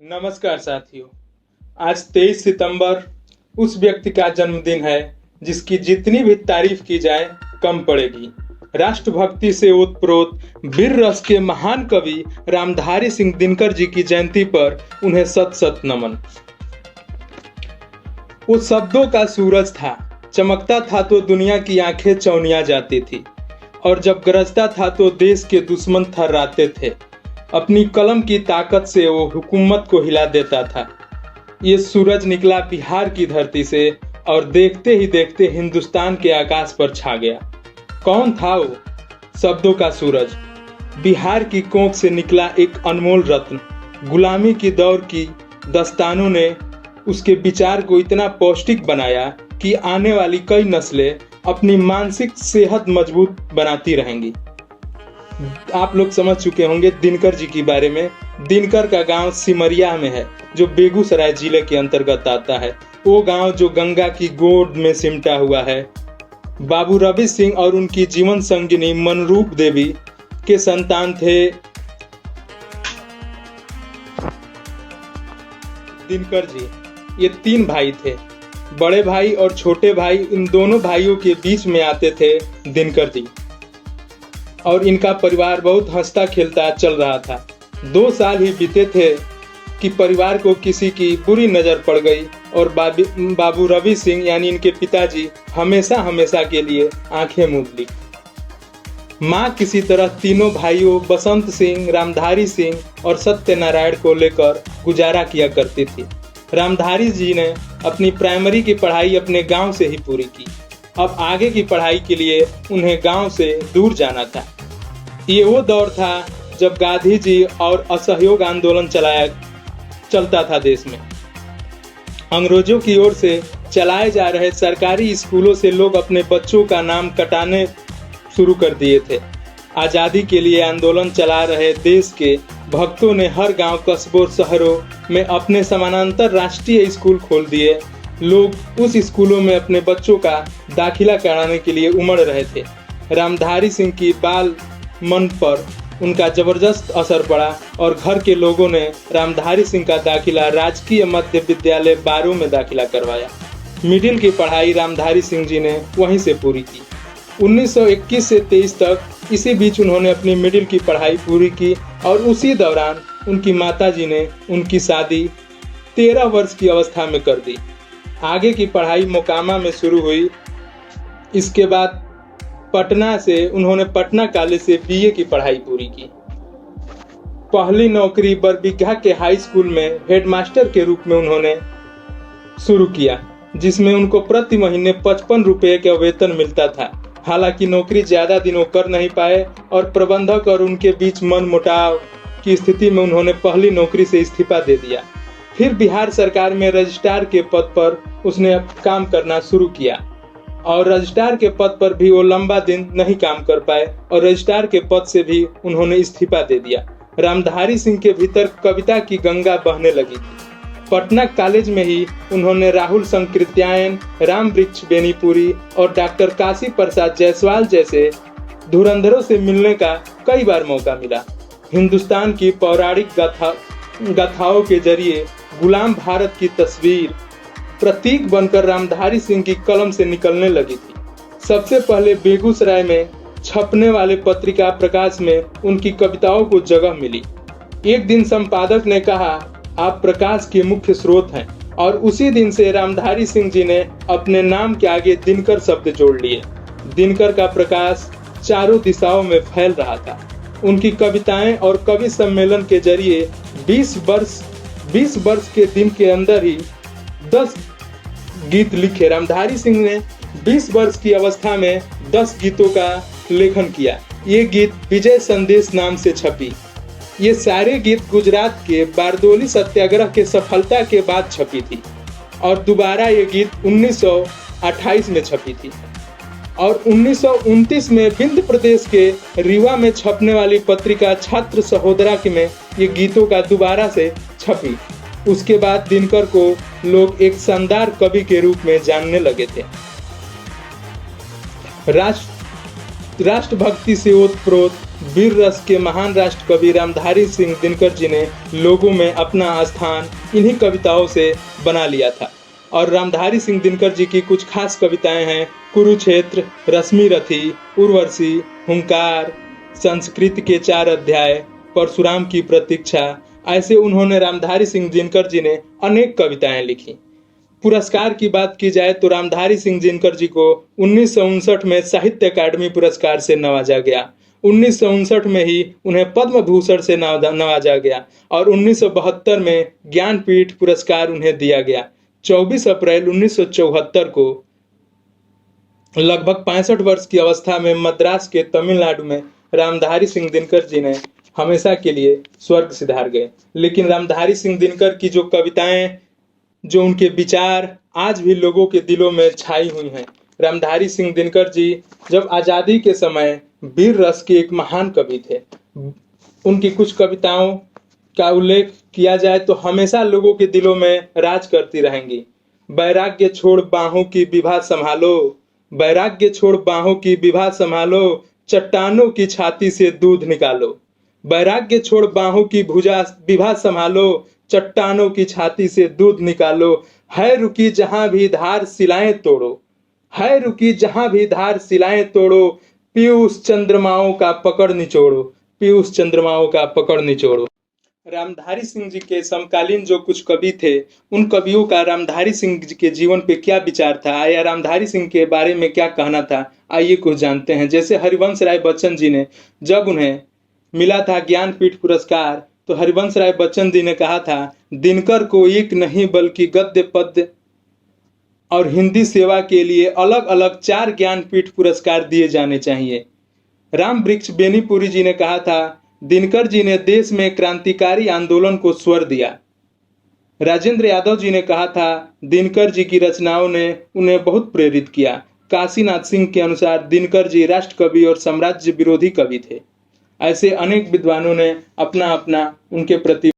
नमस्कार साथियों। आज 23 सितंबर उस व्यक्ति का जन्मदिन है जिसकी जितनी भी तारीफ की जाए कम पड़ेगी। राष्ट्रभक्ति से ओतप्रोत वीर रस के महान कवि रामधारी सिंह दिनकर जी की जयंती पर उन्हें सत सत नमन। वो शब्दों का सूरज था, चमकता था तो दुनिया की आंखें चौनिया जाती थी, और जब गरजता था तो देश के दुश्मन थर्राते थे। अपनी कलम की ताकत से वो हुकूमत को हिला देता था। ये सूरज निकला बिहार की धरती से और देखते ही देखते हिंदुस्तान के आकाश पर छा गया। कौन था वो? शब्दों का सूरज। बिहार की कोख से निकला एक अनमोल रत्न। गुलामी की दौर की दस्तानों ने उसके विचार को इतना पौष्टिक बनाया कि आने वाली कई नस्लें अपनी मानसिक सेहत मजबूत बनाती रहेंगी। आप लोग समझ चुके होंगे दिनकर जी के बारे में। दिनकर का गांव सिमरिया में है, जो बेगूसराय जिले के अंतर्गत आता है। वो गांव जो गंगा की गोद में सिमटा हुआ है। बाबू रवि सिंह और उनकी जीवन संगिनी मनरूप देवी के संतान थे दिनकर जी। ये 3 भाई थे। बड़े भाई और छोटे भाई, इन दोनों भाइयों के बीच में आते थे दिनकर जी, और इनका परिवार बहुत हंसता खेलता चल रहा था। 2 साल ही बीते थे कि परिवार को किसी की बुरी नजर पड़ गई और बाबू रवि सिंह यानी इनके पिताजी हमेशा हमेशा के लिए आंखें मूंद ली। माँ किसी तरह तीनों भाइयों बसंत सिंह, रामधारी सिंह और सत्यनारायण को लेकर गुजारा किया करती थी। रामधारी जी ने अपनी प्राइमरी की पढ़ाई अपने गांव से ही पूरी की। अब आगे की पढ़ाई के लिए उन्हें गांव से दूर जाना था। ये वो दौर था जब गांधी जी और असहयोग आंदोलन चलता था देश में। अंग्रेजों की ओर से चलाए जा रहे सरकारी स्कूलों से लोग अपने बच्चों का नाम कटाने शुरू कर दिए थे। आज़ादी के लिए आंदोलन चला रहे देश के भक्तों ने हर गांव, कस्बों, शहरों में अपने समानांतर राष्ट्रीय स्कूल खोल दिए। लोग उस स्कूलों में अपने बच्चों का दाखिला कराने के लिए उमड़ रहे थे। रामधारी सिंह की बाल मन पर उनका जबरदस्त असर पड़ा और घर के लोगों ने रामधारी सिंह का दाखिला राजकीय मध्य विद्यालय बारू में दाखिला करवाया। मिडिल की पढ़ाई रामधारी सिंह जी ने वहीं से पूरी की। 1921 से 23 तक इसी बीच उन्होंने अपनी मिडिल की पढ़ाई पूरी की, और उसी दौरान उनकी माताजी ने उनकी शादी 13 वर्ष की अवस्था में कर दी। आगे की पढ़ाई मोकामा में शुरू हुई। इसके बाद उन्होंने पटना कॉलेज से बीए की पढ़ाई पूरी की। पहली नौकरी बरबीघा के हाई स्कूल में हेडमास्टर के रूप में उन्होंने शुरू किया, जिसमें उनको प्रति महीने 55 रुपये का वेतन मिलता था। हालांकि नौकरी ज्यादा दिन वो कर नहीं पाए और प्रबंधक और उनके बीच मनमुटाव की स्थिति में उन्होंने पहली नौकरी से इस्तीफा दे दिया। फिर बिहार सरकार में रजिस्ट्रार के पद पर उसने काम करना शुरू किया, और रजिस्ट्रार के पद पर भी वो लंबा दिन नहीं काम कर पाए और रजिस्ट्रार के पद से भी उन्होंने इस्तीफा दे दिया। रामधारी सिंह के भीतर कविता की गंगा बहने लगी थी। पटना कॉलेज में ही उन्होंने राहुल संकृत्यायन, राम वृक्ष बेनीपुरी और डॉक्टर काशी प्रसाद जायसवाल जैसे धुरंधरों से मिलने का कई बार मौका मिला। हिंदुस्तान की पौराणिक गाथाओं के जरिए गुलाम भारत की तस्वीर प्रतीक बनकर रामधारी सिंह की कलम से निकलने लगी थी। सबसे पहले बेगूसराय में छपने वाले पत्रिका प्रकाश में उनकी कविताओं को जगह मिली। एक दिन संपादक ने कहा, आप प्रकाश के मुख्य स्रोत हैं, और उसी दिन से रामधारी सिंह जी ने अपने नाम के आगे दिनकर शब्द जोड़ लिए। दिनकर का प्रकाश चारों दिशाओं में फैल रहा था। उनकी कविताएं और कवि सम्मेलन के जरिए 20 वर्ष के दिन के अंदर ही 10 गीत लिखे। रामधारी सिंह ने 20 वर्ष की अवस्था में 10 गीतों का लेखन किया। ये गीत विजय संदेश नाम से छपी। ये सारे गीत गुजरात के बारदोली सत्याग्रह के सफलता के बाद छपी थी, और दोबारा ये गीत 1928 में छपी थी, और 1929 में विंध्य प्रदेश के रीवा में छपने वाली पत्रिका छात्र सहोदरा में ये गीतों का दोबारा से छपी। उसके बाद दिनकर को लोग एक शानदार कवि के रूप में जानने लगे थे। राष्ट्रभक्ति से ओतप्रोत वीर रस के महान राष्ट्र कवि रामधारी सिंह दिनकर जी ने लोगों में अपना स्थान इन्हीं कविताओं से बना लिया था। और रामधारी सिंह दिनकर जी की कुछ खास कविताएं हैं: कुरुक्षेत्र, रश्मि रथी, उर्वशी, हुंकार, संस्कृत के 4 अध्याय, परशुराम की प्रतीक्षा। ऐसे उन्होंने रामधारी सिंह दिनकर जी ने अनेक कविताएं लिखी। पुरस्कार की बात की जाए तो रामधारी सिंह दिनकर जी को 1959 में साहित्य अकादमी पुरस्कार से नवाजा गया। 1959 में ही उन्हें पद्म भूषण से नवाजा गया और 1972 में ज्ञानपीठ पुरस्कार उन्हें दिया गया। 24 अप्रैल 1974 को लगभग 65 वर्ष की अवस्था में मद्रास के तमिलनाडु में रामधारी सिंह दिनकर जी ने हमेशा के लिए स्वर्ग सिधार गए। लेकिन रामधारी सिंह दिनकर की जो कविताएं, जो उनके विचार आज भी लोगों के दिलों में छाई हुई हैं। रामधारी सिंह दिनकर जी जब आज़ादी के समय वीर रस के एक महान कवि थे। उनकी कुछ कविताओं का उल्लेख किया जाए तो हमेशा लोगों के दिलों में राज करती रहेंगी। वैराग्य छोड़ बाहों की विभा संभालो, वैराग्य छोड़ बाहों की विभा संभालो, चट्टानों की छाती से दूध निकालो। वैराग्य छोड़ बाहों की विभा संभालो, चट्टानों की छाती से दूध निकालो। है रुकी जहां भी धार सिलाएं तोड़ो, है रुकी जहां भी धार सिलाएं तोड़ो। पीयूष चंद्रमाओं का पकड़ निचोड़ो, पीयूष चंद्रमाओं का पकड़ निचोड़ो। रामधारी सिंह जी के समकालीन जो कुछ कवि थे, उन कवियों का रामधारी सिंह जी के जीवन पे क्या विचार था या रामधारी सिंह के बारे में क्या कहना था, आइए कुछ जानते हैं। जैसे हरिवंश राय बच्चन जी ने, जब उन्हें मिला था ज्ञानपीठ पुरस्कार, तो हरिवंश राय बच्चन जी ने कहा था, दिनकर को एक नहीं बल्कि गद्य, पद्य और हिंदी सेवा के लिए अलग अलग 4 ज्ञानपीठ पुरस्कार दिए जाने चाहिए। राम वृक्ष बेनीपुरी जी ने कहा था, दिनकर जी ने देश में क्रांतिकारी आंदोलन को स्वर दिया। राजेंद्र यादव जी ने कहा था, दिनकर जी की रचनाओं ने उन्हें बहुत प्रेरित किया। काशीनाथ सिंह के अनुसार दिनकर जी राष्ट्र कवि और साम्राज्य विरोधी कवि थे। ऐसे अनेक विद्वानों ने अपना अपना उनके प्रति